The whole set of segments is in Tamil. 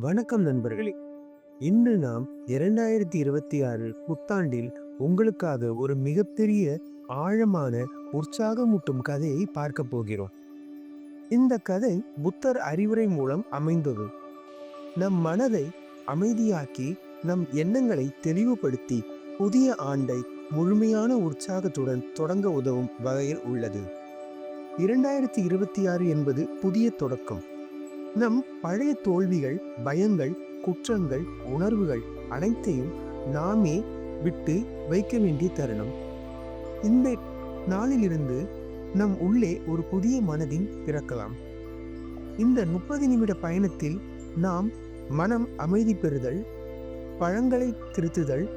வணக்கம் நண்பர்களே. இன்று நாம் 2026 புத்தாண்டில் உங்களுக்காக ஒரு மிகப்பெரிய, ஆழமான, உற்சாகமூட்டும் கதையை பார்க்க போகிறோம். இந்த கதை புத்தர் அறிவுரை மூலம் அமைந்தது. நம் மனதை அமைதியாக்கி, நம் எண்ணங்களை தெளிவுபடுத்தி, புதிய ஆண்டை முழுமையான உற்சாகத்துடன் தொடங்க உதவும் வகையில் உள்ளது. 2026 என்பது புதிய தொடக்கம். நம் பழைய தோல்விகள், பயங்கள், குற்றங்கள், உணர்வுகள் அனைத்தையும் நாமே விட்டு வைக்க வேண்டிய தருணம். இந்த நாளிலிருந்து நம் உள்ளே ஒரு புதிய மனதின் பிறக்கலாம். இந்த 30 நிமிட பயணத்தில் நாம் மனம் அமைதி பெறுதல், பழங்களை திருத்துதல்,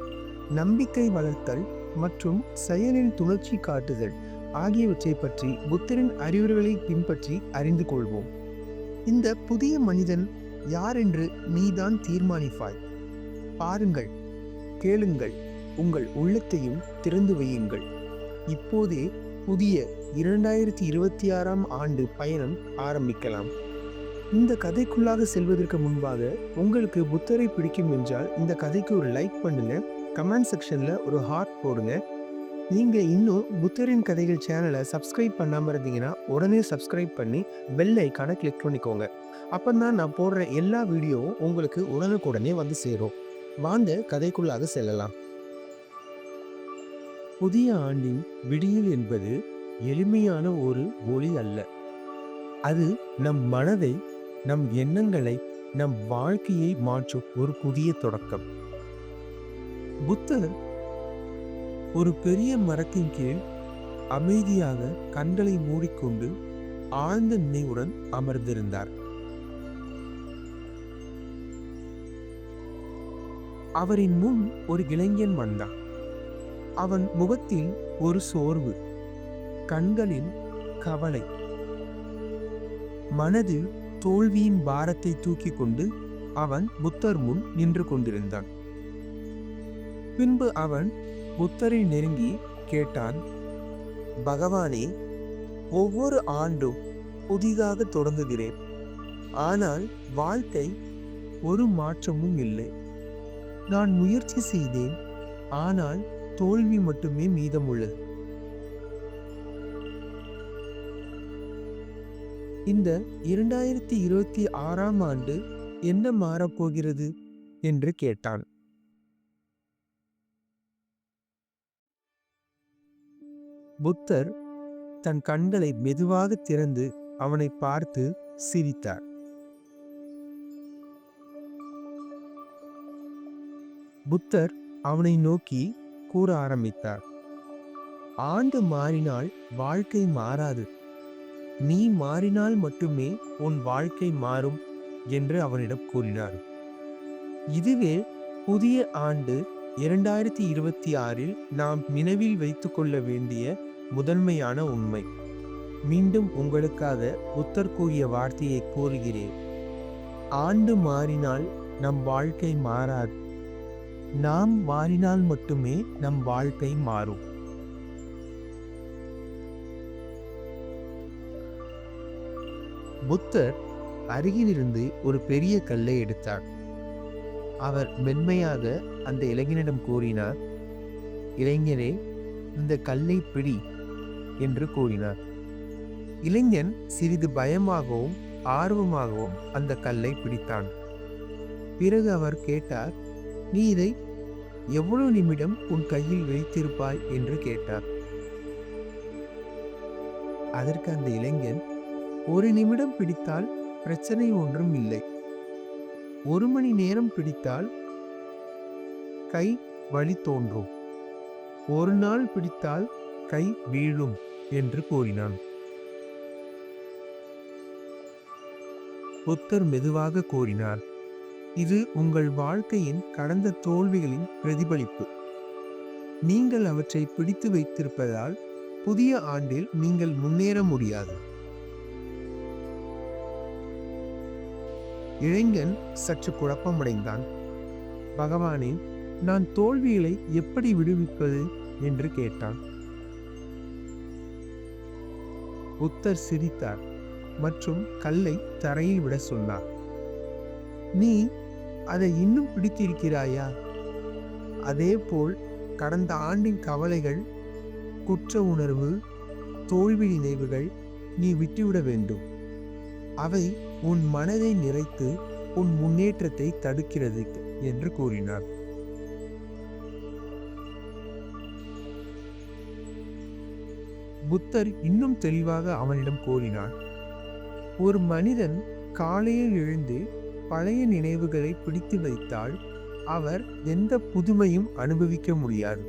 நம்பிக்கை வளர்த்தல் மற்றும் செயலில் துணர்ச்சி காட்டுதல் ஆகியவற்றை பற்றி புத்தரின் அறிவுரைகளை பின்பற்றி அறிந்து கொள்வோம். இந்த புதிய மனிதன் யார் என்று நீதான் தீர்மானிப்பாய். பாருங்கள், கேளுங்கள், உங்கள் உள்ளத்தையும் திறந்து வையுங்கள். இப்போதே புதிய 2026ஆம் ஆண்டு பயணம் ஆரம்பிக்கலாம். இந்த கதைக்குள்ளாக செல்வதற்கு முன்பாக உங்களுக்கு புத்தரை பிடிக்கும் என்றால் இந்த கதைக்கு ஒரு லைக் பண்ணுங்க. கமெண்ட் செக்ஷன்ல ஒரு ஹார்ட் போடுங்க. நீங்க இன்னும் புத்தரின் கதைகள் சேனலை சப்ஸ்கிரைப் பண்ணாம இருந்தீங்கன்னா உடனே சப்ஸ்கிரைப் பண்ணி பெல் ஐக்கானை கிளிக் பண்ணிக்கோங்க. அப்பதான் நான் போடுற எல்லா வீடியோவும் உங்களுக்கு உடனுக்குடனே வந்து சேரும். வாங்க கதைக்குள்ளாக செல்லலாம். புதிய ஆண்டின் விடியல் என்பது எளிமையான ஒரு ஒளி அல்ல. அது நம் மனதை, நம் எண்ணங்களை, நம் வாழ்க்கையை மாற்றும் ஒரு புதிய தொடக்கம். புத்தர் ஒரு பெரிய மரத்தின் கீழ் அமைதியாக கண்களை மூடிக்கொண்டு ஆழ்ந்த நினைவுடன் அமர்ந்திருந்தார். அவரின் முன் ஒரு இளைஞன் வந்தான். அவன் முகத்தில் ஒரு சோர்வு, கண்களில் கவலை, மனதில் தோல்வியின் பாரத்தை தூக்கி கொண்டு அவன் புத்தர் முன் நின்று கொண்டிருந்தான். பின்பு அவன் புத்தரை நெருங்கி கேட்டான், பகவானே, ஒவ்வொரு ஆண்டும் புதிதாக தொடங்குகிறேன். ஆனால் வாழ்க்கை ஒரு மாற்றமும் இல்லை. நான் முயற்சி செய்தேன், ஆனால் தோல்வி மட்டுமே மீதமுள்ளது. இந்த 2026ஆம் ஆண்டு என்ன மாறப்போகிறது என்று கேட்டான். புத்தர் தன் கண்களை மெதுவாக திறந்து அவனை பார்த்து சிரித்தார். புத்தர் அவனை நோக்கி கூற ஆரம்பித்தார், ஆண்டு மாறினால் வாழ்க்கை மாறாது. நீ மாறினால் மட்டுமே உன் வாழ்க்கை மாறும் என்று அவனிடம் கூறினார். இதுவே புதிய ஆண்டு 2026இல் நாம் நினைவில் வைத்துக் கொள்ள வேண்டிய முதன்மையான உண்மை. மீண்டும் உங்களுக்காக புத்தர் கூறிய வார்த்தையை கூறுகிறேன். ஆண்டு மாறினால் நம் வாழ்க்கை மாறாது. நாம் மாறினால் மட்டுமே நம் வாழ்க்கை மாறும். புத்தர் அருகிலிருந்து ஒரு பெரிய கல்லை எடுத்தார். அவர் மென்மையாக அந்த இளைஞனிடம் கூறினார், இளைஞனே, இந்த கல்லை பிடி என்று கூறினார். இளைஞன் சிறிது பயமாகவும் ஆர்வமாகவும் அந்த கல்லை பிடித்தான். பிறகு அவர் கேட்டார், நீ இதை எவ்வளவு நிமிடம் உன் கையில் வைத்திருப்பாய் என்று கேட்டார். அதற்கு அந்த இளைஞன், ஒரு நிமிடம் பிடித்தால் பிரச்சனை ஒன்றும் இல்லை. 1 மணி நேரம் பிடித்தால் கை வலி தோன்றும். 1 நாள் பிடித்தால் கை வீழும் என்று கூறினான். புத்தர் மெதுவாக கூறினார், இது உங்கள் வாழ்க்கையின் கடந்த தோல்விகளின் பிரதிபலிப்பு. நீங்கள் அவற்றை பிடித்து வைத்திருப்பதால் புதிய ஆண்டில் நீங்கள் முன்னேற முடியாது. இளைஞன் சற்று குழப்பமடைந்தான். பகவானே, நான் தோல்விகளை எப்படி விடுவிப்பது என்று கேட்டான். புத்தர் சிரித்தார் மற்றும் கல்லை தரையில் விட சொன்னார். நீ அதை இன்னும் பிடித்திருக்கிறாயா? அதேபோல் கடந்த ஆண்டின் கவலைகள், குற்ற உணர்வு, தோல்வி நினைவுகள் நீ விட்டுவிட வேண்டும். அவை உன் மனதை நிறைத்து உன் முன்னேற்றத்தை தடுக்கிறது என்று கூறினார். புத்தர் இன்னும் தெளிவாக அவனிடம் கூறினார், ஒரு மனிதன் காலையில் எழுந்து பழைய நினைவுகளை பிடித்து வைத்தால் அவர் எந்த புதுமையும் அனுபவிக்க முடியாது.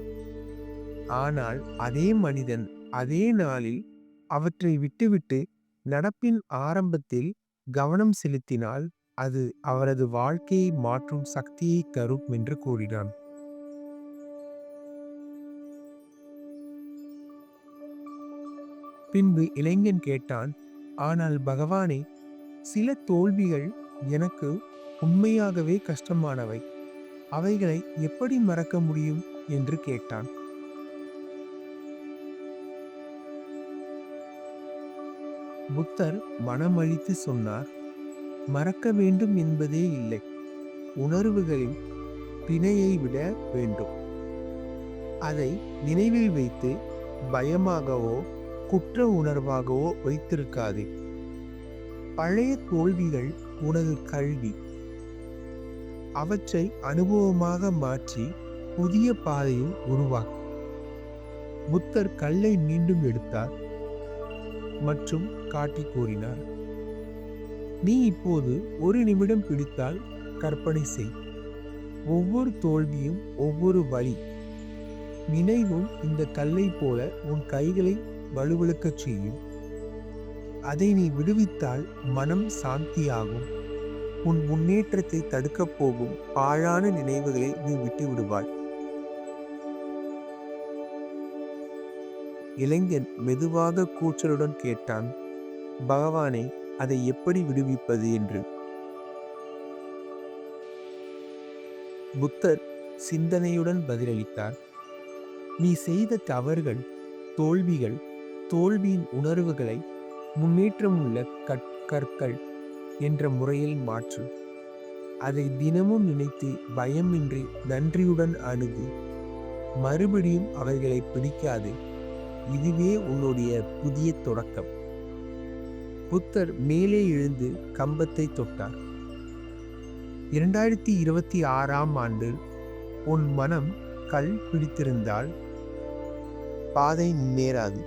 ஆனால் அதே மனிதன் அதே நாளில் அவற்றை விட்டுவிட்டு நடப்பின் ஆரம்பத்தில் கவனம் செலுத்தினால் அது அவரது வாழ்க்கையை மாற்றும் சக்தியை தரும் என்று கூறினான். பின்பு இளைஞன் கேட்டான், ஆனால் பகவானே, சில தோல்விகள் எனக்கு உண்மையாகவே கஷ்டமானவை. அவைகளை எப்படி மறக்க முடியும் என்று கேட்டான். புத்தர் மனமளித்து சொன்னார், மறக்க வேண்டும் என்பதே இல்லை. உணர்வுகளின் பிணையை விட வேண்டும். அதை நினைவில் வைத்து பயமாகவோ குற்ற உணர்வாகவோ வைத்திருக்காதே. பழைய தோல்விகள் உனது கல்வி. அவற்றை அனுபவமாக மாற்றி புதிய பாதையை உருவாக்கும். புத்தர் கல்லை மீண்டும் எடுத்தார் மற்றும் காட்டி கூறினார், நீ இப்போது ஒரு நிமிடம் பிடித்தால் கற்பனை செய். ஒவ்வொரு தோல்வியும் ஒவ்வொரு வழி. நினைவும் இந்த கல்லை போல உன் கைகளை வலுவிழக்கச் செய்யும். அதை நீ விடுவித்தால் மனம் சாந்தியாகும். உன் முன்னேற்றத்தை தடுக்கப் போகும் பாழான நினைவுகளை நீ விட்டு விடுவாய். இளைஞன் மெதுவாக கூச்சலுடன் கேட்டான், பகவானே, அதை எப்படி விடுவிப்பது என்று. புத்தர் சிந்தனையுடன் பதிலளித்தார், நீ செய்த தவறுகள், தோல்விகள், தோல்வியின் உணர்வுகளை முன்னேற்றமுள்ள கற்கள் என்ற முறையில் மாற்று. அதை தினமும் நினைத்து பயமின்றி நன்றியுடன் அணுகு. மறுபடியும் அவைகளை பிடிக்காது. இதுவே உன்னுடைய புதிய தொடக்கம். புத்தர் மேலே எழுந்து கம்பத்தை தொட்டார். 2026ஆம் ஆண்டு உன் மனம் கல் பிடித்திருந்தால் பாதை முன்னேறாது.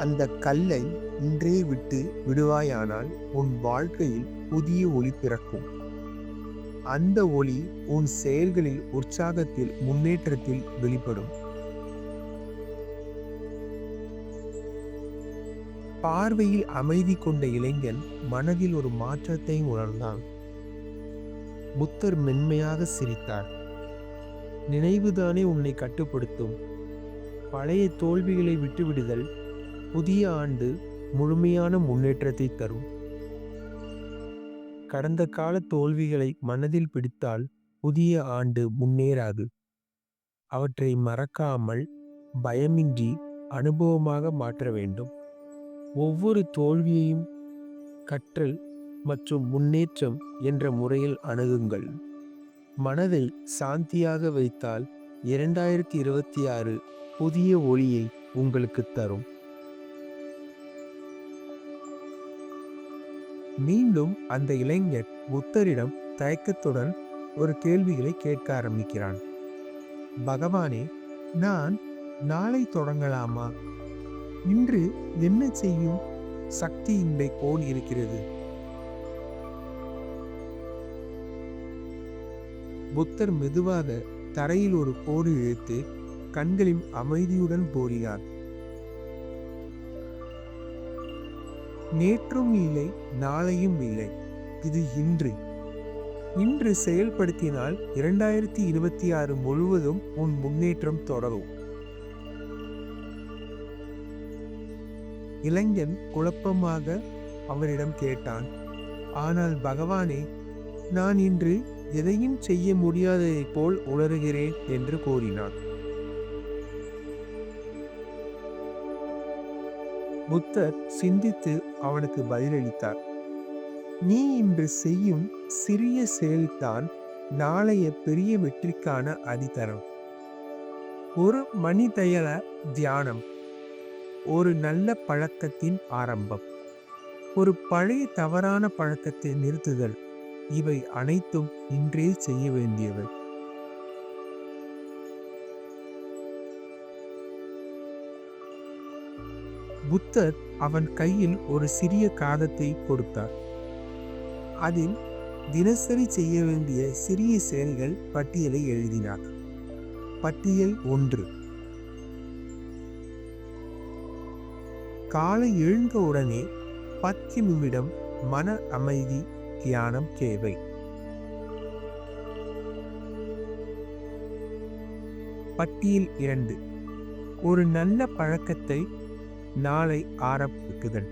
அந்த கல்லை இன்றே விட்டு விடுவாயானால் உன் வாழ்க்கையில் புதிய ஒளி பிறக்கும். அந்த ஒளி உன் செயல்களில், உற்சாகத்தில், முன்னேற்றத்தில் வெளிப்படும். பார்வையில் அமைதி கொண்ட இளைஞன் மனதில் ஒரு மாற்றத்தை உணர்ந்தான். புத்தர் மென்மையாக சிரித்தார். நினைவுதானே உன்னை கட்டுப்படுத்தும். பழைய தோல்விகளை விட்டுவிடுதல் புதிய ஆண்டு முழுமையான முன்னேற்றத்தை தரும். கடந்த கால தோல்விகளை மனதில் பிடித்தால் புதிய ஆண்டு முன்னேறாது. அவற்றை மறக்காமல் பயமின்றி அனுபவமாக மாற்ற வேண்டும். ஒவ்வொரு தோல்வியையும் கற்றல் மற்றும் முன்னேற்றம் என்ற முறையில் அணுகுங்கள். மனதை சாந்தியாக வைத்தால் 2026 புதிய ஒளியை உங்களுக்கு தரும். மீண்டும் அந்த இளைஞர் புத்தரிடம் தயக்கத்துடன் ஒரு கேள்விகளை கேட்க ஆரம்பிக்கிறான். பகவானே, நான் நாளை தொடங்கலாமா? இன்று என்ன செய்யும் சக்தி இன்றை போல் இருக்கிறது? புத்தர் மெதுவாக தரையில் ஒரு கோடு இழுத்து கண்களில் அமைதியுடன் போரினார். நேற்றும் இல்லை, நாளையும் இல்லை, இது இன்று. இன்று செயல்படுத்தினால் 2026 முழுவதும் உன் முன்னேற்றம் தொடரும். இளைஞன் குழப்பமாக அவரிடம் கேட்டான், ஆனால் பகவானே, நான் இன்று எதையும் செய்ய முடியாததைப் போல் உணர்கிறேன் என்று கூறினான். புத்தர் சிந்தித்து அவனுக்கு பதிலளித்தார். நீ இன்று செய்யும் சிறிய செயல்தான் நாளைய பெரிய வெற்றிக்கான அடித்தளம். ஒரு மணிதயல தியானம் ஒரு நல்ல பழக்கத்தின் ஆரம்பம். ஒரு பழைய தவறான பழக்கத்தை நிறுத்துதல். இவை அனைத்தும் இன்றே செய்ய வேண்டியவை. புத்தர் அவன் கையில் ஒரு சிறிய காகத்தை கொடுத்தார். அதில் தினசரி செய்ய வேண்டிய சிறிய செயல்கள் பட்டியலை எழுதினார். பட்டியல் 1. காலை எழுந்த உடனே 10 நிமிடம் மன அமைதி தியானம் தேவை. பட்டியல் 2. ஒரு நல்ல பழக்கத்தை நாளை ஆரம்பிக்குதல்.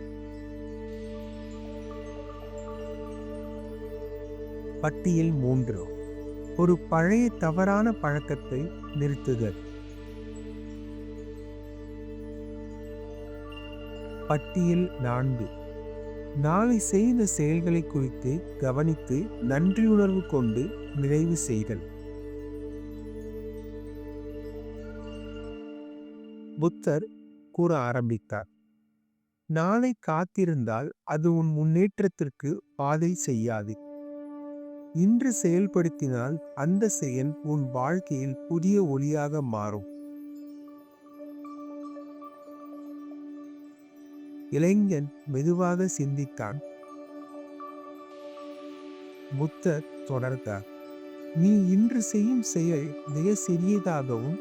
பட்டியல் 3. ஒரு பழைய தவறான பழக்கத்தை நிறுத்துதல். பட்டியல் 4. நாளை செய்த செயல்களை குறித்து கவனித்து நன்றியுணர்வு கொண்டு நிறைவு செய்தல். புத்தர் கூற ஆரம்பித்தார். நாளை காத்திருந்தால் அது உன் முன்னேற்றத்திற்கு பாதை செய்யாது. இன்று செயல்படுத்தினால் அந்த செயல் உன் வாழ்க்கையில் புதிய ஒளியாக மாறும். இளைஞன் மெதுவாக சிந்தித்தான். புத்தர் தொடர்ந்தார். நீ இன்று செய்யும் செயல் மிக சிறியதாகவும்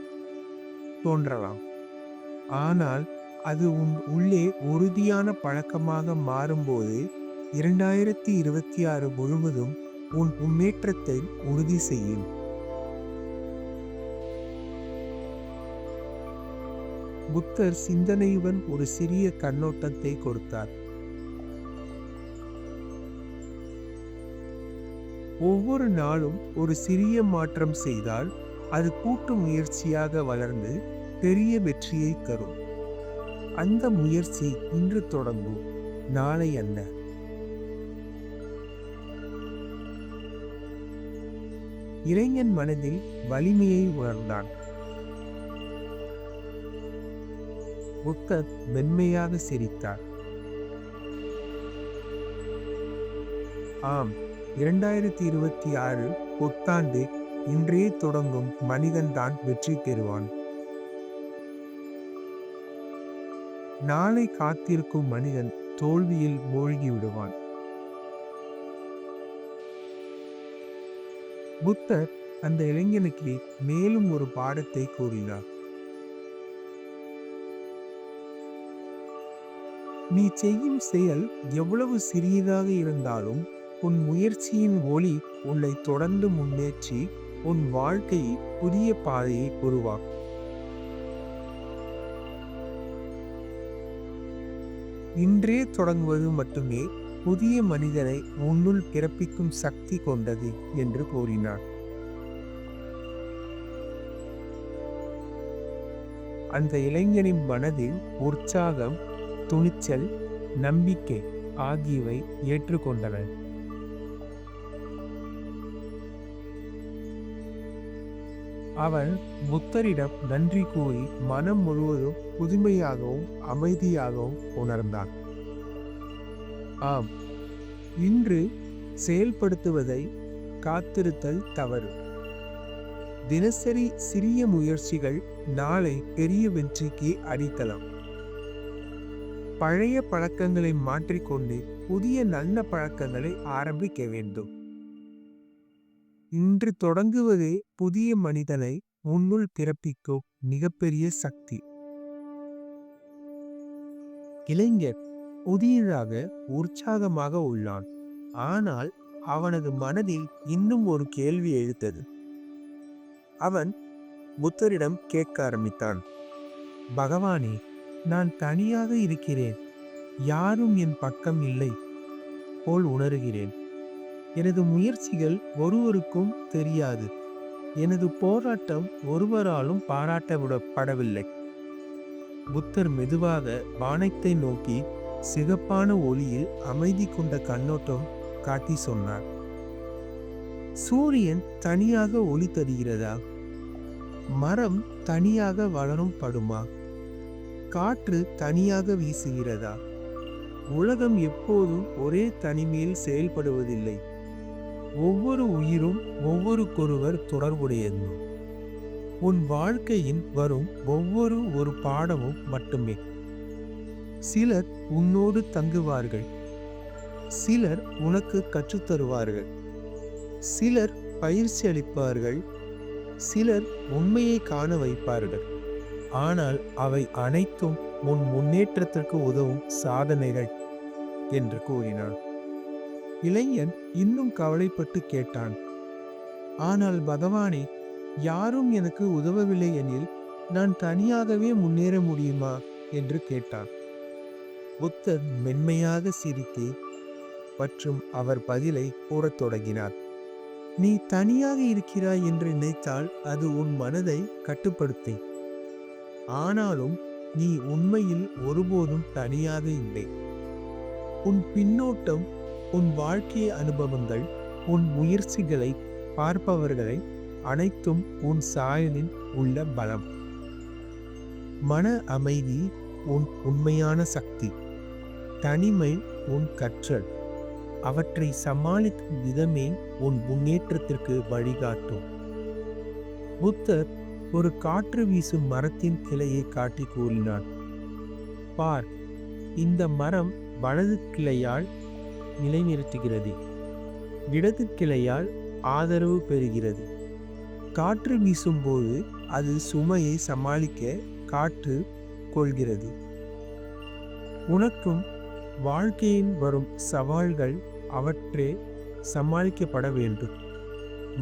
தோன்றலாம். ஆனால் அது உன் உள்ளே உறுதியான பழக்கமாக மாறும்போது 2026 முழுவதும் உன் முன்னேற்றத்தை உறுதி செய்யும். புத்தர் சிந்தனையுடன் ஒரு சிறிய கண்ணோட்டத்தை கொடுத்தார். ஒவ்வொரு நாளும் ஒரு சிறிய மாற்றம் செய்தால் அது கூட்டு முயற்சியாக வளர்ந்து பெரிய வெற்றியை தரும். அந்த முயற்சி இன்று தொடங்கும், நாளை அல்ல. இளைஞன் மனதில் வலிமையை உணர்ந்தான். புத்தர் மென்மையாக சிரித்தார். ஆம், 2026 புத்தாண்டு இன்றே தொடங்கும் மனிதன்தான் வெற்றி பெறுவான். நாளை காத்திருக்கும் மனிதன் தோல்வியில் மூழ்கி விடுவான். புத்தர் அந்த இளைஞனுக்கு மேலும் ஒரு பாடத்தை கூறினார். நீ செய்யும் செயல் எவ்வளவு சிறியதாக இருந்தாலும் உன் முயற்சியின் ஒளி உன்னை தொடர்ந்து முன்னேற்றி உன் வாழ்க்கையை புதிய பாதையை உருவாக்கும். இன்றே தொடங்குவது மட்டுமே புதிய மனிதனை உன்னுள் பிறப்பிக்கும் சக்தி கொண்டது என்று கூறினார். அந்த இளைஞனின் மனதில் உற்சாகம், துணிச்சல், நம்பிக்கை ஆகியவை ஏற்றுக்கொண்டன. அவன் புத்தரிடம் நன்றி கூறி மனம் முழுவதும் புதுமையாகவும் அமைதியாகவும் உணர்ந்தான். ஆம், இன்று செயல்படுத்துவதை காத்திருத்தல் தவறு. தினசரி சிறிய முயற்சிகள் நாளை பெரிய வெற்றிக்கு அடித்தளம். பழைய பழக்கங்களை மாற்றிக்கொண்டு புதிய நல்ல பழக்கங்களை ஆரம்பிக்க வேண்டும். இன்று தொடங்குவதே புதிய மனிதனை உன்னுள் பிறப்பிக்கும் மிகப்பெரிய சக்தி. இளைஞர் புதியதாக உற்சாகமாக உள்ளான். ஆனால் அவனது மனதில் இன்னும் ஒரு கேள்வி எழுந்தது. அவன் புத்தரிடம் கேட்க ஆரம்பித்தான். பகவானே, நான் தனியாக இருக்கிறேன். யாரும் என் பக்கம் இல்லை போல் உணர்கிறேன். எனது முயற்சிகள் ஒருவருக்கும் தெரியாது. எனது போராட்டம் ஒருவராலும் பாராட்டப்படவில்லை. புத்தர் மெதுவாக வானத்தை நோக்கி சிகப்பான ஒளியில் அமைதி கொண்ட கண்ணோட்டம் காட்டி சொன்னார். சூரியன் தனியாக ஒளி தருகிறதா? மரம் தனியாக வளரும் படுமா? காற்று தனியாக வீசுகிறதா? உலகம் எப்போதும் ஒரே தனிமையில் செயல்படுவதில்லை. ஒவ்வொரு உயிரும் ஒவ்வொருக்கொருவர் தொடர்புடையது. உன் வாழ்க்கையின் வரும் ஒவ்வொரு ஒரு பாடமும் மட்டுமே. சிலர் உன்னோடு தங்குவார்கள், சிலர் உனக்கு கற்றுத்தருவார்கள், சிலர் பயிற்சி அளிப்பார்கள், சிலர் உண்மையை காண வைப்பார்கள். ஆனால் அவை அனைத்தும் உன் முன்னேற்றத்திற்கு உதவும் சாதனைகள் என்று கூறினான். இளைஞன் இன்னும் கவலைப்பட்டு கேட்டான், ஆனால் பகவானே, யாரும் எனக்கு உதவவில்லை எனில் நான் தனியாகவே முன்னேற முடியுமா என்று கேட்டான். புத்தர் மென்மையாக சிரித்து மற்றும் அவர் பதிலை கூறத் தொடங்கினார். நீ தனியாக இருக்கிறாய் என்று நினைத்தால் அது உன் மனதை கட்டுப்படுத்தி. ஆனாலும் நீ உண்மையில் ஒருபோதும் தனியாக இல்லை. உன் பின்னோட்டம், உன் வாழ்க்கை அனுபவங்கள், உன் முயற்சிகளை பார்ப்பவர்களை அனைத்தும் உன் சாயலில் உள்ள பலம். மன அமைதி உன் உண்மையான சக்தி, தனிமை உன் கற்றல். அவற்றை சமாளிக்கும் விதமே உன் முன்னேற்றத்திற்கு வழிகாட்டும். புத்தர் ஒரு காற்று வீசும் மரத்தின் கிளையை காட்டி கூறினார். பார், இந்த மரம் வலது கிளையால் நிலைநிறுத்துகிறது, இடது கிளையால் ஆதரவு பெறுகிறது. காற்று வீசும்போது அது சுமையை சமாளிக்க காற்று கொள்கிறது. உனக்கும் வாழ்க்கையில் வரும் சவால்கள் அவற்றே சமாளிக்கப்பட வேண்டும்.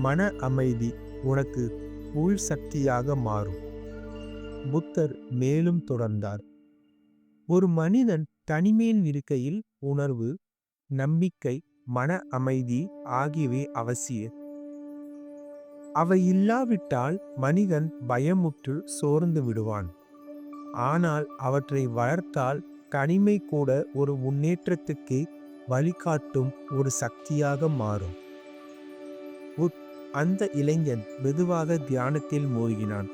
மன அமைதி உனக்கு உள் சக்தியாக மாறும். புத்தர் மேலும் தொடர்ந்தார். ஒரு மனிதன் தனிமையில் இருக்கையில் உணர்வு, நம்பிக்கை, மன அமைதி ஆகியவை அவசியம். அவை இல்லாவிட்டால் மனிதன் பயமுற்று சோர்ந்து விடுவான். ஆனால் அவற்றை வளர்த்தால் தனிமை கூட ஒரு முன்னேற்றத்துக்கு வழிகாட்டும் ஒரு சக்தியாக மாறும். அந்த இளைஞன் மெதுவாக தியானத்தில் மூழ்கினான்.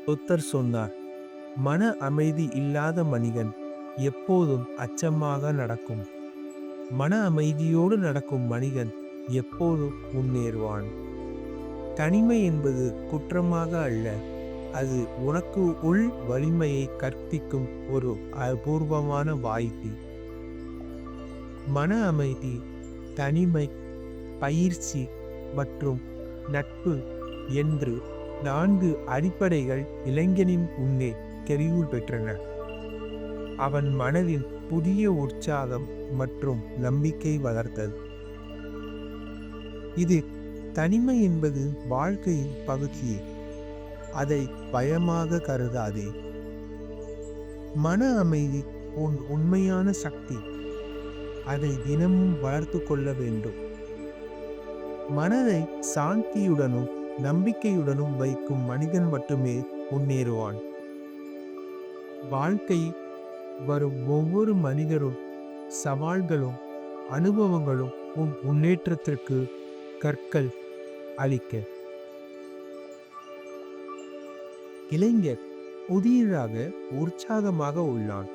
புத்தர் சொன்னார், மன அமைதி இல்லாத மனிதன் எப்போதும் அச்சமாக நடக்கும். மன அமைதியோடு நடக்கும் மனிதன் எப்போதும் முன்னேறுவான். தனிமை என்பது குற்றமாக அல்ல, அது உனக்கு உள் வலிமையை கற்பிக்கும் ஒரு அபூர்வமான வாய்ப்பு. மன அமைதி, தனிமை, பயிற்சி மற்றும் நட்பு என்று 4 அடிப்படைகள் இளைஞனின் முன்னே தெரிவு பெற்றன. அவன் மனதில் புதிய உற்சாகம் மற்றும் நம்பிக்கை வளர்த்தது. இது தனிமை என்பது வாழ்க்கையின் பகுதியே, அதை பயமாக கருதாதே. மன அமைதி உன் உண்மையான சக்தி, அதை தினமும் வளர்த்து கொள்ள வேண்டும். மனதை சாந்தியுடனும் நம்பிக்கையுடனும் வைக்கும் மனிதன் மட்டுமே முன்னேறுவான். வாழ்க்கை வரும் ஒவ்வொரு மனிதரும் சவால்களும் அனுபவங்களும் உன் முன்னேற்றத்திற்கு கற்கள் அளிக்க. இளைஞர் புதியதாக உற்சாகமாக உள்ளான்.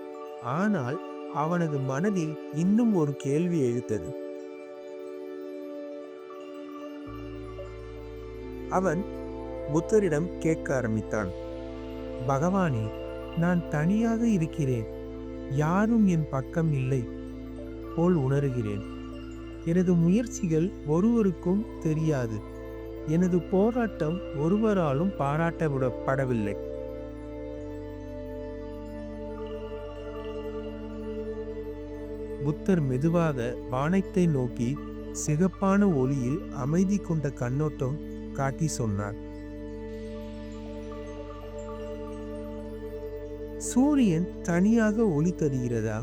ஆனால் அவனது மனதில் இன்னும் ஒரு கேள்வி எழுந்தது. அவன் புத்தரிடம் கேட்க ஆரம்பித்தான். பகவானே, நான் தனியாக இருக்கிறேன், யாரும் என் பக்கம் இல்லை போல் உணர்கிறேன். எனது முயற்சிகள் ஒருவருக்கும் தெரியாது. எனது போராட்டம் ஒருவராலும் பாராட்டப்படவில்லை. புத்தர் மெதுவாக வானத்தை நோக்கி சிகப்பான ஒளியில் அமைதி கொண்ட கண்ணோட்டம் காட்டி சொன்னார். சூரியன் தனியாக ஒளி தருகிறதா?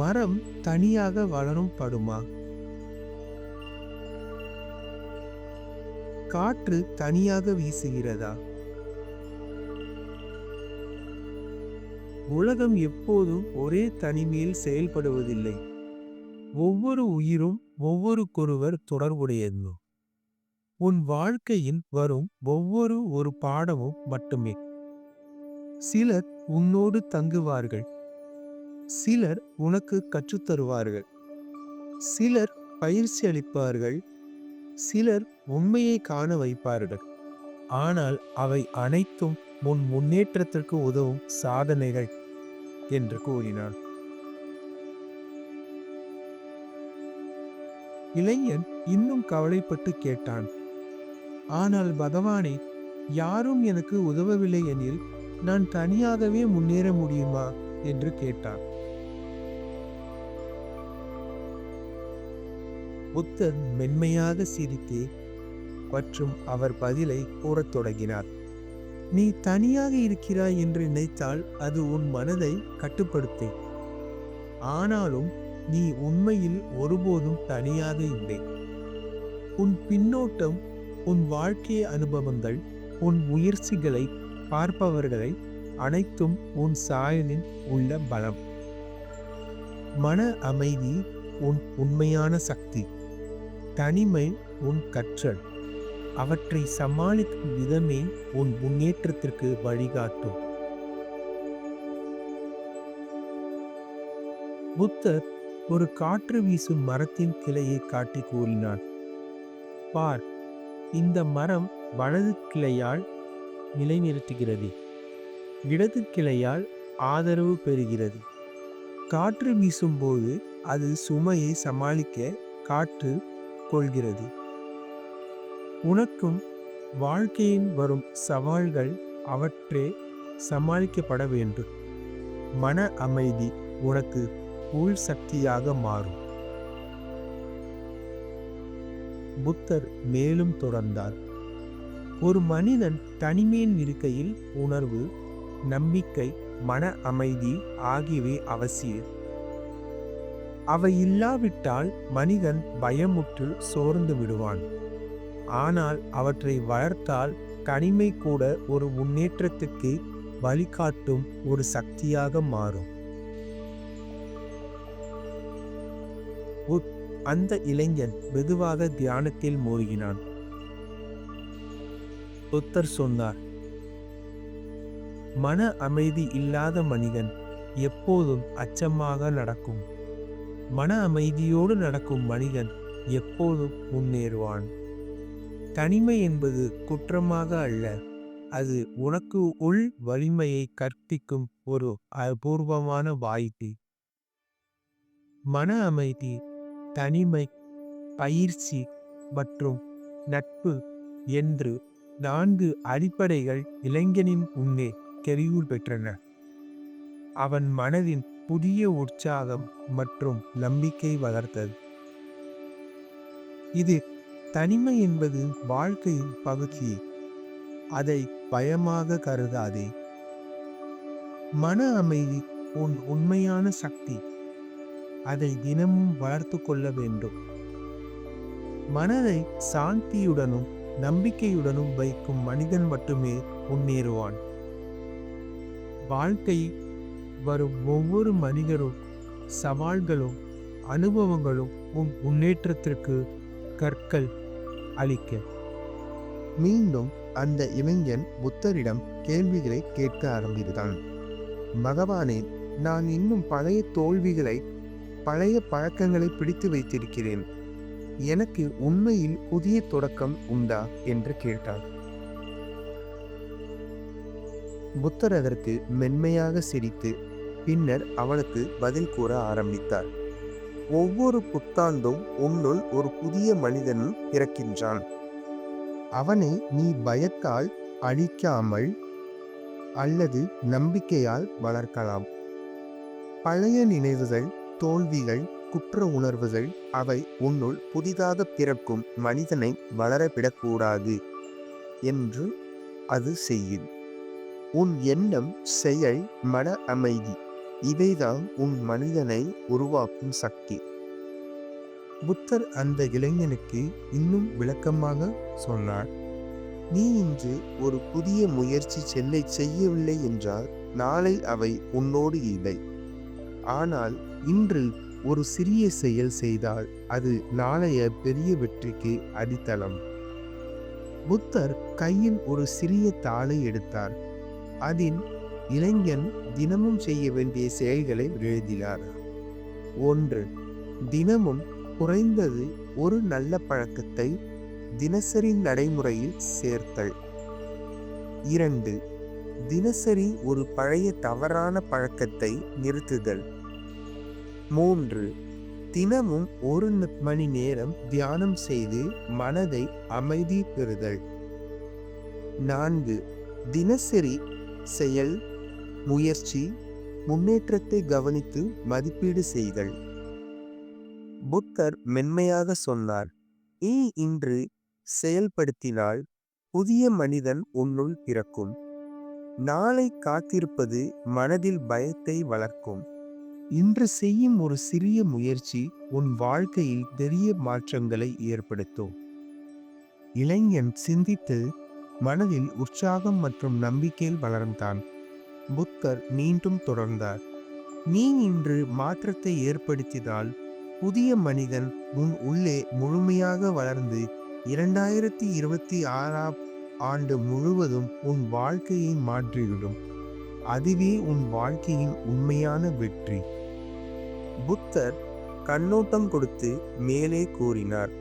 மரம் தனியாக வளரும் படுமா? காற்று தனியாக வீசுகிறதா? உலகம் எப்போதும் ஒரே தனிமையில் செயல்படுவதில்லை. ஒவ்வொரு உயிரும் ஒவ்வொருக்கொருவர் தொடர்புடையது. உன் வாழ்க்கையில் வரும் ஒவ்வொரு ஒரு பாடமும் மட்டுமே. சிலர் உன்னோடு தங்குவார்கள், சிலர் உனக்கு கற்றுத்தருவார்கள், சிலர் பயிற்சி அளிப்பார்கள், சிலர் உண்மையை காண வைப்பார்கள். ஆனால் அவை அனைத்தும் உன் முன்னேற்றத்திற்கு உதவும் சாதனைகள் என்று கூறினான். இளைஞன் இன்னும் கவலைப்பட்டு கேட்டான், ஆனால் பகவானே, யாரும் எனக்கு உதவவில்லை எனில் நான் தனியாகவே முன்னேற முடியுமா என்று கேட்டான். புத்தர் மென்மையாக சிரித்தே மற்றும் அவர் பதிலை கூறத் தொடங்கினார். நீ தனியாக இருக்கிறாய் என்று நினைத்தால் அது உன் மனதை கட்டுப்படுத்தும். ஆனாலும் நீ உண்மையில் ஒருபோதும் தனியாக இல்லை. உன் பின்னோட்டம், உன் வாழ்க்கை அனுபவங்கள், உன் முயற்சிகளை பார்ப்பவர்களை அனைத்தும் உன் சாயலில் உள்ள பலம். மன அமைதி உன் உண்மையான சக்தி, தனிமை உன் கற்றல். அவற்றை சமாளிக்கும் விதமே உன் முன்னேற்றத்திற்கு வழிகாட்டும். புத்தர் ஒரு காற்று வீசும் மரத்தின் கிளையை காட்டி கூறினார், பார், இந்த மரம் வலது கிளையால் நிலைநிறுத்துகிறது, இடது கிளையால் ஆதரவு பெறுகிறது. காற்று வீசும்போது அது சுமையை சமாளிக்க காற்று கொள்கிறது. உனக்கும் வாழ்க்கையில் வரும் சவால்கள் அவற்றே சமாளிக்கப்பட வேண்டும். மன அமைதி உனக்கு உள் சக்தியாக மாறும். புத்தர் மேலும் தொடர்ந்தார், ஒரு மனிதன் தனிமையில் இருக்கையில் உணர்வு, நம்பிக்கை, மன அமைதி ஆகியவை அவசியம். அவை இல்லாவிட்டால் மனிதன் பயமுற்று சோர்ந்து விடுவான். ஆனால் அவற்றை வளர்த்தால் தனிமை கூட ஒரு முன்னேற்றத்துக்கு வழிகாட்டும் ஒரு சக்தியாக மாறும். அந்த இளைஞன் மெதுவாக தியானத்தில் மூழ்கினான். புத்தர் சொன்னார், மன அமைதி இல்லாத மனிதன் எப்போதும் அச்சமாக நடக்கும். மன அமைதியோடு நடக்கும் மனிதன் எப்போதும் முன்னேறுவான். தனிமை என்பது குற்றமாக அல்ல, அது உனக்கு உள் வலிமையை கற்பிக்கும் ஒரு அபூர்வமான வாய்ப்பு. மன அமைதி, தனிமை, பயிற்சி மற்றும் நட்பு என்று 4 அடிப்படைகள் இளைஞனின் முன்னே தெரிவு பெற்றன. அவன் மனதின் புதிய உற்சாகம் மற்றும் நம்பிக்கை வளர்த்தது. இது தனிமை என்பது வாழ்க்கையின் பகுதி, அதை பயமாக கருதாதே. மன அமைதி உன் உண்மையான சக்தி, அதை தினமும் வளர்த்து கொள்ள வேண்டும். மனதை சாந்தியுடனும் நம்பிக்கையுடனும் வைக்கும் மனிதன் மட்டுமே முன்னேறுவான். வாழ்க்கை வரும் ஒவ்வொரு மனிதரும், சவால்களும், அனுபவங்களும் உன் முன்னேற்றத்திற்கு கற்கள் அளிக்க. மீண்டும் அந்த இளைஞன் புத்தரிடம் கேள்விகளை கேட்க ஆரம்பித்தான். பகவானே, நான் இன்னும் பழைய தோல்விகளை, பழைய பழக்கங்களை பிடித்து வைத்திருக்கிறேன். எனக்கு உண்மையில் புதிய தொடக்கம் உண்டா என்று கேட்டார். புத்தர் அதற்கு மென்மையாக சிரித்து பின்னர் அவனுக்கு பதில் கூற ஆரம்பித்தார். ஒவ்வொரு புத்தாண்டும் உன்னுள் ஒரு புதிய மனிதன் பிறக்கின்றான். அவனை நீ பயத்தால் அழிக்காமல் அல்லது நம்பிக்கையால் வளர்க்கலாம். பழைய நினைவுகள், தோல்விகள், குற்ற உணர்வுகள் அவை உன்னுள் புதிதாக பிறக்கும் மனிதனை வளரவிடக்கூடாது என்று அது செய்யும். உன் எண்ணம், செயல், மன அமைதி இவைதான் உன் மனிதனை உருவாக்கும் சக்தி. புத்தர் அந்த இளைஞனுக்கு இன்னும் விளக்கமாக சொன்னார். நீ இன்று ஒரு புதிய முயற்சி செய்யவில்லை என்றால் நாளை அவை உன்னோடு இல்லை. ஆனால் இன்று ஒரு சிறிய செயல் செய்தால் அது நாளைய பெரிய வெற்றிக்கு அடித்தளம். புத்தர் கையில் ஒரு சிறிய தாளை எடுத்தார். அதில் இளைஞன் தினமும் செய்ய வேண்டிய செயல்களை எழுதினார். 1. தினமும் குறைந்தது ஒரு நல்ல பழக்கத்தை தினசரி நடைமுறையில் சேர்த்தல். 2. தினசரி ஒரு பழைய தவறான பழக்கத்தை நிறுத்துதல். 3. தினமும் ஒரு மணி நேரம் தியானம் செய்து மனதை அமைதி பெறுதல். 4. தினசரி செயல், முயற்சி, முன்னேற்றத்தை கவனித்து மதிப்பீடு செய்தல். புத்தர் மென்மையாக சொன்னார், நீ இன்று செயல்படுத்தினால் புதிய மனிதன் உன்னுள் பிறக்கும். நாளை காத்திருப்பது மனதில் பயத்தை வளர்க்கும். இன்று செய்யும் ஒரு சிறிய முயற்சி உன் வாழ்க்கையில் பெரிய மாற்றங்களை ஏற்படுத்தும். இளைஞன் சிந்தித்து மனதில் உற்சாகம் மற்றும் நம்பிக்கையில் வளர்ந்தான். புத்தர் மீண்டும் தொடர்ந்தார், நீ இன்று மாற்றத்தை ஏற்படுத்தினால் புதிய மனிதன் உன் உள்ளே முழுமையாக வளர்ந்து 2026ஆம் ஆண்டு முழுவதும் உன் வாழ்க்கையை மாற்றிவிடும். அதுவே உன் வாழ்க்கையின் உண்மையான வெற்றி. புத்தர் கண்ணோட்டம் கொடுத்து மேலே கூறினார்,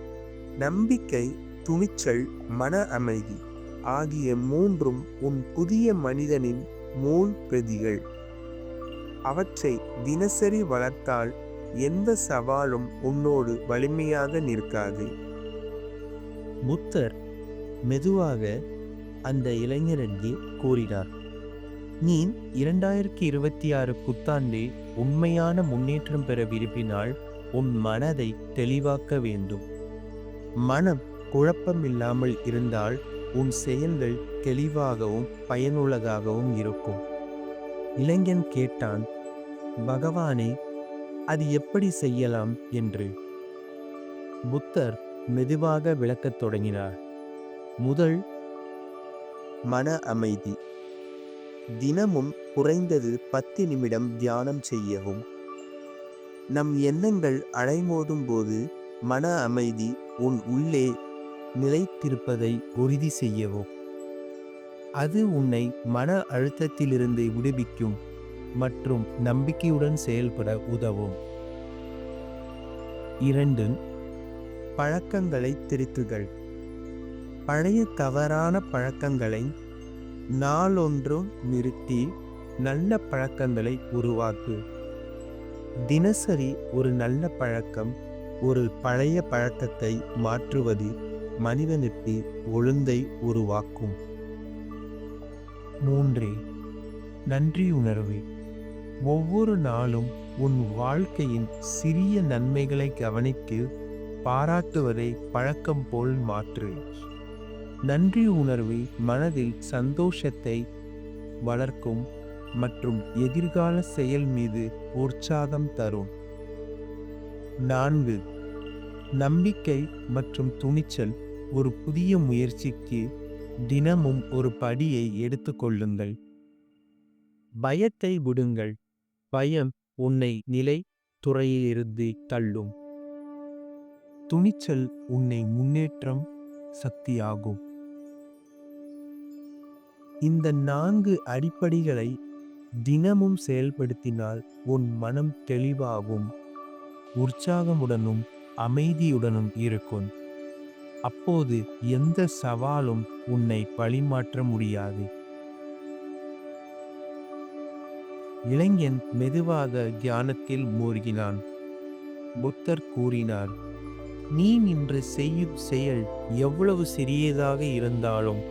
நம்பிக்கை, துணிச்சல், மன அமைதி ஆகிய மூன்றும் உன் புதிய மனிதனின் மூல் பிரதிகள். அவற்றை தினசரி வளர்த்தால் எந்த சவாலும் உன்னோடு வலிமையாக நிற்காது. புத்தர் மெதுவாக அந்த இளைஞருக்கு கூறினார், நீ 2026 புத்தாண்டில் உண்மையான முன்னேற்றம் பெற விரும்பினால் உன் மனதை தெளிவாக்க வேண்டும். மனம் குழப்பம் இல்லாமல் இருந்தால் உன் செயல்கள் தெளிவாகவும் பயனுள்ளதாகவும் இருக்கும். இளைஞன் கேட்டான், பகவானே, அது எப்படி செய்யலாம் என்று. புத்தர் மெதுவாக விளக்கத் தொடங்கினார். முதல், மன அமைதி. தினமும் குறைந்தது 10 நிமிடம் தியானம் செய்யவும். நம் எண்ணங்கள் அலைமோதும் போது மன அமைதி உன் உள்ளே நிலைத்திருப்பதை உறுதி செய்யவும். அது உன்னை மன அழுத்தத்திலிருந்து விடுவிக்கும் மற்றும் நம்பிக்கையுடன் செயல்பட உதவும். 2. பழக்கங்களை திருத்துதல். பழைய தவறான பழக்கங்களை நாளொன்றும் நிறுத்தி நல்ல பழக்கங்களை உருவாக்கு. தினசரி ஒரு நல்ல பழக்கம் ஒரு பழைய பழக்கத்தை மாற்றுவது மனிதனுக்கு ஒழுங்கை உருவாக்கும். 3. நன்றி உணர்வு. ஒவ்வொரு நாளும் உன் வாழ்க்கையின் சிறிய நன்மைகளை கவனித்து பாராட்டுவதை பழக்கம் போல் மாற்று. நன்றி உணர்வு மனதில் சந்தோஷத்தை வளர்க்கும் மற்றும் எதிர்கால செயல் மீது உற்சாகம் தரும். 4. நம்பிக்கை மற்றும் துணிச்சல். ஒரு புதிய முயற்சிக்கு தினமும் ஒரு படியை எடுத்துக்கொள்ளுங்கள். பயத்தை விடுங்கள். பயம் உன்னை நிலை துறையிலிருந்து தள்ளும். துணிச்சல் உன்னை முன்னேற்றம் சக்தியாகும். இந்த 4 அடிப்படைகளை தினமும் செயல்படுத்தினால் உன் மனம் தெளிவாகவும் உற்சாகமுடனும் அமைதியுடனும் இருக்கும். அப்போது எந்த சவாலும் உன்னை பழிமாற்ற முடியாது. இளைஞன் மெதுவாக தியானத்தில் மூழ்கினான். புத்தர் கூறினார், நீ இன்று செய்யும் செயல் எவ்வளவு சிறியதாக இருந்தாலும்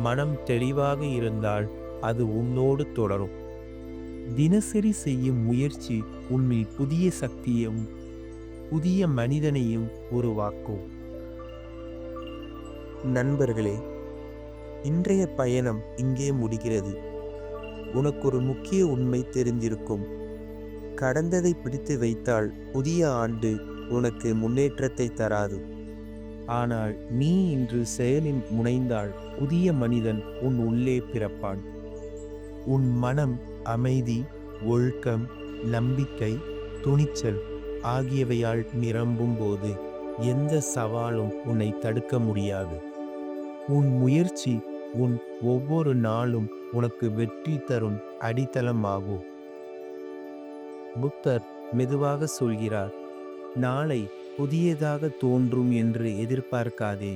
மனம் தெளிவாக இருந்தால் அது உன்னோடு தொடரும். தினசரி செய்யும் முயற்சி உன்னில் புதிய சக்தியையும் புதிய மனிதனையும் உருவாக்கும். நண்பர்களே, இன்றைய பயணம் இங்கே முடிகிறது. உனக்கு ஒரு முக்கிய உண்மை தெரிந்திருக்கும். கடந்ததை பிடித்து வைத்தால் புதிய ஆண்டு உனக்கு முன்னேற்றத்தை தராது. ஆனால் நீ இன்று செயலில் முனைந்தால் புதிய மனிதன் உன் உள்ளே பிறப்பான். உன் மனம் அமைதி, ஒழுக்கம், நம்பிக்கை, துணிச்சல் ஆகியவையால் நிரம்பும் போது எந்த சவாலும் உன்னை தடுக்க முடியாது. உன் முயற்சி உன் ஒவ்வொரு நாளும் உனக்கு வெற்றி தரும் அடித்தளமாகும். புத்தர் மெதுவாக சொல்கிறார், நாளை புதியதாக தோன்றும் என்று எதிர்பார்க்காதே.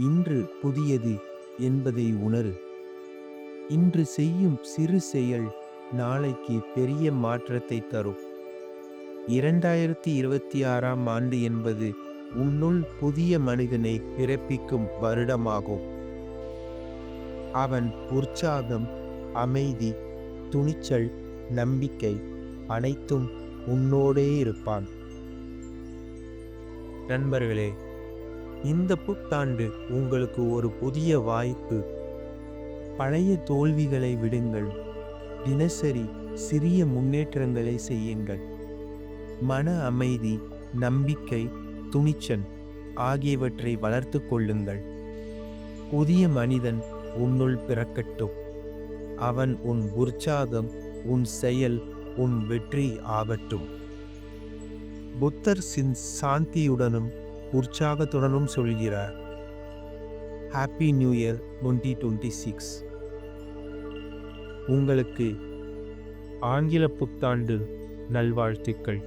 இன்று புதியது என்பதை உணரு. இன்று செய்யும் சிறு செயல் நாளைக்கு பெரிய மாற்றத்தை தரும். 2026ஆம் ஆண்டு என்பது உன்னுள் புதிய மனிதனை பிறப்பிக்கும் வருடமாகும். அவன் உற்சாகம், அமைதி, துணிச்சல், நம்பிக்கை அனைத்தும் உன்னோடே இருப்பான். நண்பர்களே, இந்த புத்தாண்டு உங்களுக்கு ஒரு புதிய வாய்ப்பு. பழைய தோல்விகளை விடுங்கள். தினசரி சிறிய முன்னேற்றங்களை செய்யுங்கள். மன அமைதி, நம்பிக்கை, துணிச்சல் ஆகியவற்றை வளர்த்து கொள்ளுங்கள். புதிய மனிதன் உன்னுள் பிறக்கட்டும். அவன் உன் உற்சாகம், உன் செயல், உன் வெற்றி ஆகட்டும். புத்தர் சாந்தியுடனும் உற்சாகத்துடனும் சொல்கிறார், ஹாப்பி நியூ இயர் 2026. உங்களுக்கு ஆங்கில புத்தாண்டு நல்வாழ்த்துக்கள்.